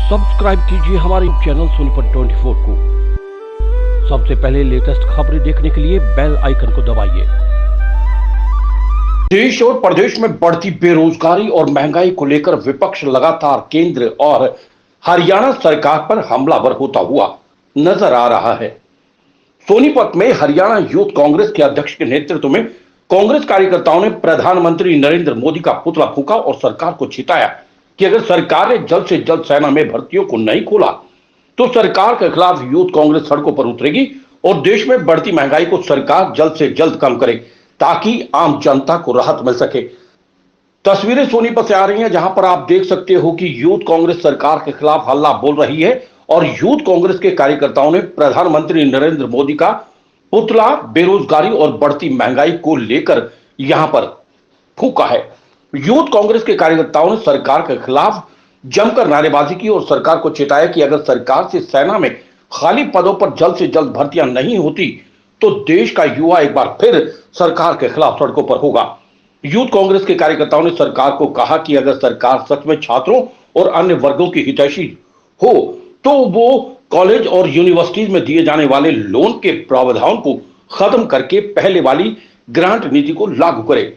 Subscribe कीजिए हमारे channel Sonipat 24 को। सबसे पहले लेटेस्ट खबरें देखने के लिए बेल आइकन को दबाइए। देश और प्रदेश में बढ़ती बेरोजगारी और महंगाई को लेकर विपक्ष लगातार केंद्र और हरियाणा सरकार पर हमलावर होता हुआ नजर आ रहा है। सोनीपत में हरियाणा यूथ कांग्रेस के अध्यक्ष के नेतृत्व में कांग्रेस कार्यकर्ताओं ने प्रधानमंत्री नरेंद्र मोदी का पुतला फूंका और सरकार को चिताया कि अगर सरकार ने जल्द से जल्द सेना में भर्तियों को नहीं खोला तो सरकार के खिलाफ यूथ कांग्रेस सड़कों पर उतरेगी और देश में बढ़ती महंगाई को सरकार जल्द से जल्द कम करे ताकि आम जनता को राहत मिल सके। तस्वीरें सोनीपत से आ रही हैं, जहां पर आप देख सकते हो कि यूथ कांग्रेस सरकार के खिलाफ हल्ला बोल रही है और यूथ कांग्रेस के कार्यकर्ताओं ने प्रधानमंत्री नरेंद्र मोदी का पुतला बेरोजगारी और बढ़ती महंगाई को लेकर यहां पर फूंका है। यूथ कांग्रेस के कार्यकर्ताओं ने सरकार के खिलाफ जमकर नारेबाजी की और सरकार को चेताया कि अगर सरकार से सेना में खाली पदों पर जल्द से जल्द भर्तियां नहीं होती तो देश का युवा एक बार फिर सरकार के खिलाफ सड़कों पर होगा। यूथ कांग्रेस के कार्यकर्ताओं ने सरकार को कहा कि अगर सरकार सच में छात्रों और अन्य वर्गों की हितैषी हो तो वो कॉलेज और यूनिवर्सिटीज में दिए जाने वाले लोन के प्रावधान को खत्म करके पहले वाली ग्रांट नीति को लागू करे।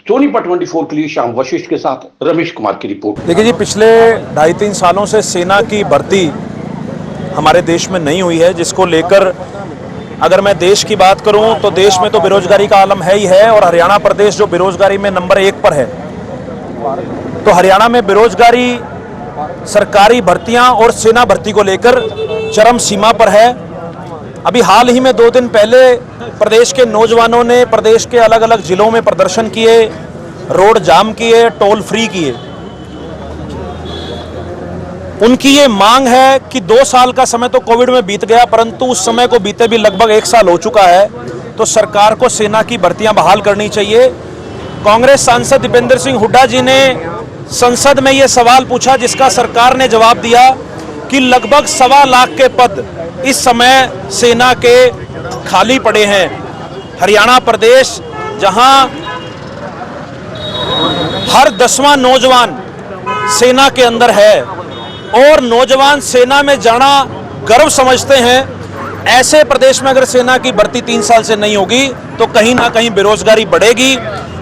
सोनीपत 24 के लिए श्याम वशिष्ठ के साथ रमेश कुमार की रिपोर्ट। देखिए जी, पिछले 2.5-3 सालों से सेना की भर्ती हमारे देश में नहीं हुई है, जिसको लेकर अगर मैं देश की बात करूं तो देश में तो बेरोजगारी का आलम है ही है और हरियाणा प्रदेश जो बेरोजगारी में नंबर 1 पर है। तो हरियाणा में बेरोजगारी सरकारी भर्तियां और सेना भर्ती को लेकर चरम सीमा पर है। अभी हाल ही में 2 दिन पहले प्रदेश के नौजवानों ने प्रदेश के अलग अलग जिलों में प्रदर्शन किए, रोड जाम किए, टोल फ्री किए। उनकी ये मांग है कि 2 साल का समय तो कोविड में बीत गया, परंतु उस समय को बीते भी लगभग 1 साल हो चुका है, तो सरकार को सेना की भर्तियां बहाल करनी चाहिए। कांग्रेस सांसद दीपेंद्र सिंह हुड्डा जी ने संसद में ये सवाल पूछा, जिसका सरकार ने जवाब दिया कि लगभग 1.25 लाख के पद इस समय सेना के खाली पड़े हैं। हरियाणा प्रदेश जहां हर 10वां नौजवान सेना के अंदर है और नौजवान सेना में जाना गर्व समझते हैं, ऐसे प्रदेश में अगर सेना की भर्ती 3 साल से नहीं होगी तो कहीं ना कहीं बेरोजगारी बढ़ेगी।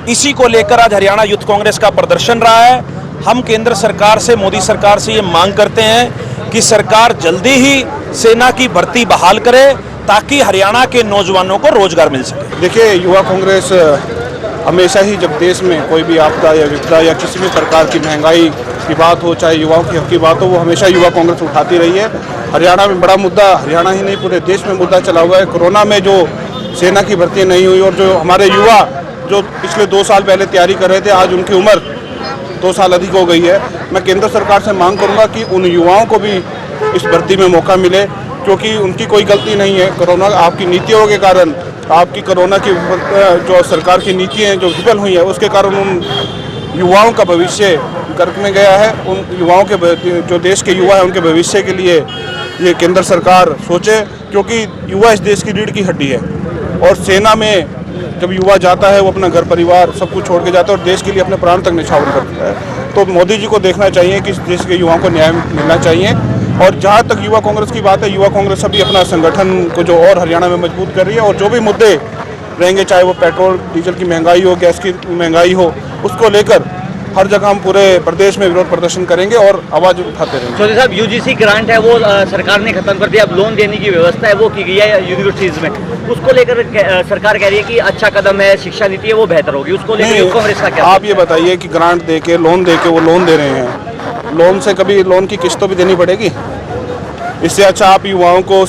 इसी को लेकर आज हरियाणा यूथ कांग्रेस का प्रदर्शन रहा है। हम केंद्र सरकार से, मोदी सरकार से ये मांग करते हैं कि सरकार जल्दी ही सेना की भर्ती बहाल करे ताकि हरियाणा के नौजवानों को रोजगार मिल सके। देखिए, युवा कांग्रेस हमेशा ही जब देश में कोई भी आपदा या विपदा या किसी भी प्रकार की महंगाई की बात हो, चाहे युवाओं की हक की बात हो, वो हमेशा युवा कांग्रेस उठाती रही है। हरियाणा में बड़ा मुद्दा, हरियाणा ही नहीं पूरे देश में मुद्दा चला हुआ है। कोरोना में जो सेना की भर्ती नहीं हुई और जो हमारे युवा जो पिछले 2 साल पहले तैयारी कर रहे थे, आज उनकी उम्र 2 साल अधिक हो गई है। मैं केंद्र सरकार से मांग करूंगा कि उन युवाओं को भी इस भर्ती में मौका मिले, क्योंकि उनकी कोई गलती नहीं है। कोरोना आपकी नीतियों के कारण, आपकी कोरोना की जो सरकार की नीतियाँ जो विफल हुई है, उसके कारण उन युवाओं का भविष्य गर्क में गया है। उन युवाओं के, जो देश के युवा हैं, उनके भविष्य के लिए ये केंद्र सरकार सोचे, क्योंकि युवा इस देश की रीढ़ की हड्डी है। और सेना में जब युवा जाता है वो अपना घर परिवार सब कुछ छोड़ के जाता है और देश के लिए अपने प्राण तक न्यौछावर करता है। तो मोदी जी को देखना चाहिए कि इस देश के युवाओं को न्याय मिलना चाहिए। और जहाँ तक युवा कांग्रेस की बात है, युवा कांग्रेस अभी अपना संगठन को जो और हरियाणा में मजबूत कर रही है और जो भी मुद्दे रहेंगे, चाहे वो पेट्रोल डीजल की महंगाई हो, गैस की महंगाई हो, उसको लेकर हर जगह हम पूरे प्रदेश में विरोध प्रदर्शन करेंगे और आवाज उठाते रहेंगे। चौधरी साहब, यूजीसी ग्रांट है वो सरकार ने खत्म कर दिया, अब लोन देने की व्यवस्था है वो की गई है यूनिवर्सिटीज में, उसको लेकर सरकार कह रही है कि अच्छा कदम है, शिक्षा नीति है वो बेहतर होगी, उसको लेकर कांग्रेस का क्या? आप ये बताइए कि ग्रांट दे के लोन वो लोन दे रहे हैं, लोन से कभी लोन की किस्त तो भी देनी पड़ेगी। इससे अच्छा आप युवाओं को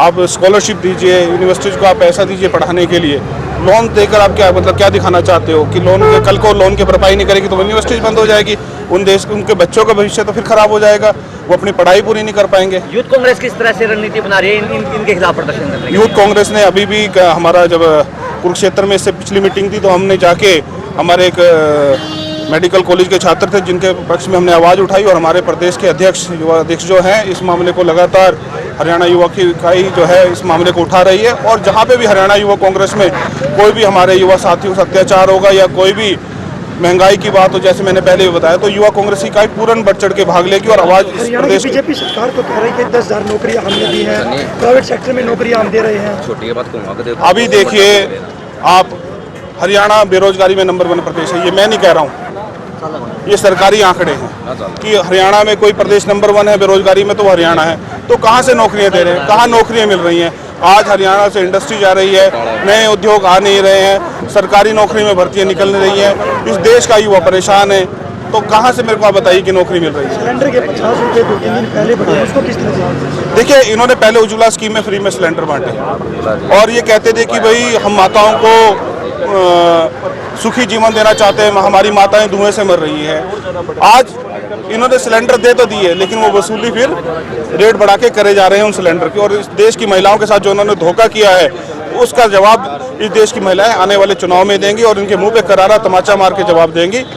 आप स्कॉलरशिप दीजिए, यूनिवर्सिटीज को आप पैसा दीजिए पढ़ाने के लिए। लोन देकर आप क्या दिखाना चाहते हो कि कल को लोन की भरपाई नहीं करेगी तो यूनिवर्सिटीज बंद हो जाएगी, उनके बच्चों का भविष्य तो फिर खराब हो जाएगा, वो अपनी पढ़ाई पूरी नहीं कर पाएंगे। यूथ कांग्रेस किस तरह से रणनीति बना रही है इनके खिलाफ प्रदर्शन करने की? यूथ कांग्रेस ने अभी भी हमारा जब कुरुक्षेत्र में इससे पिछली मीटिंग थी तो हमने जाके हमारे एक मेडिकल कॉलेज के छात्र थे जिनके पक्ष में हमने आवाज़ उठाई और हमारे प्रदेश के युवा अध्यक्ष जो हैं इस मामले को लगातार हरियाणा युवा की इकाई जो है इस मामले को उठा रही है। और जहाँ पे भी हरियाणा युवा कांग्रेस में कोई भी हमारे युवा साथियों से अत्याचार होगा या कोई भी महंगाई की बात हो, जैसे मैंने पहले भी बताया, तो युवा कांग्रेस की पूर्ण बढ़ चढ़ के भाग लेगी और आवाज इस हरियाणा की प्रदेश बीजेपी सरकार तो कह रही है कि 10,000 नौकरियां हमने दी हैं, प्राइवेट सेक्टर में नौकरियां हम दे रहे हैं। अभी देखिए आप, हरियाणा बेरोजगारी में नंबर 1 प्रदेश है, ये मैं नहीं कह रहा हूँ, ये सरकारी आंकड़े हैं कि हरियाणा में कोई प्रदेश नंबर 1 है बेरोजगारी में, तो वो हरियाणा है। तो कहाँ से नौकरियां दे रहे हैं, कहाँ नौकरियां मिल रही हैं? आज हरियाणा से इंडस्ट्री जा रही है, नए उद्योग आ नहीं रहे हैं, सरकारी नौकरी में भर्तियां निकल नहीं रही हैं, इस देश का युवा परेशान है। तो कहाँ से मेरे को आप बताइए कि नौकरी मिल रही है? सिलेंडर के 50 रुपये 2-3 दिन पहले बढ़े, उसको किस तरह से? देखिए, इन्होंने पहले उज्ज्वला स्कीम में फ्री में सिलेंडर बांटे और ये कहते थे कि भाई हम माताओं को सुखी जीवन देना चाहते हैं, हमारी माताएं धुएं से मर रही है। आज इन्होंने सिलेंडर दे तो दिए, लेकिन वो वसूली फिर रेट बढ़ा के करे जा रहे हैं उन सिलेंडर की, और इस देश की महिलाओं के साथ जो उन्होंने धोखा किया है उसका जवाब इस देश की महिलाएं आने वाले चुनाव में देंगी और इनके मुंह पे करारा तमाचा मार के जवाब देंगी।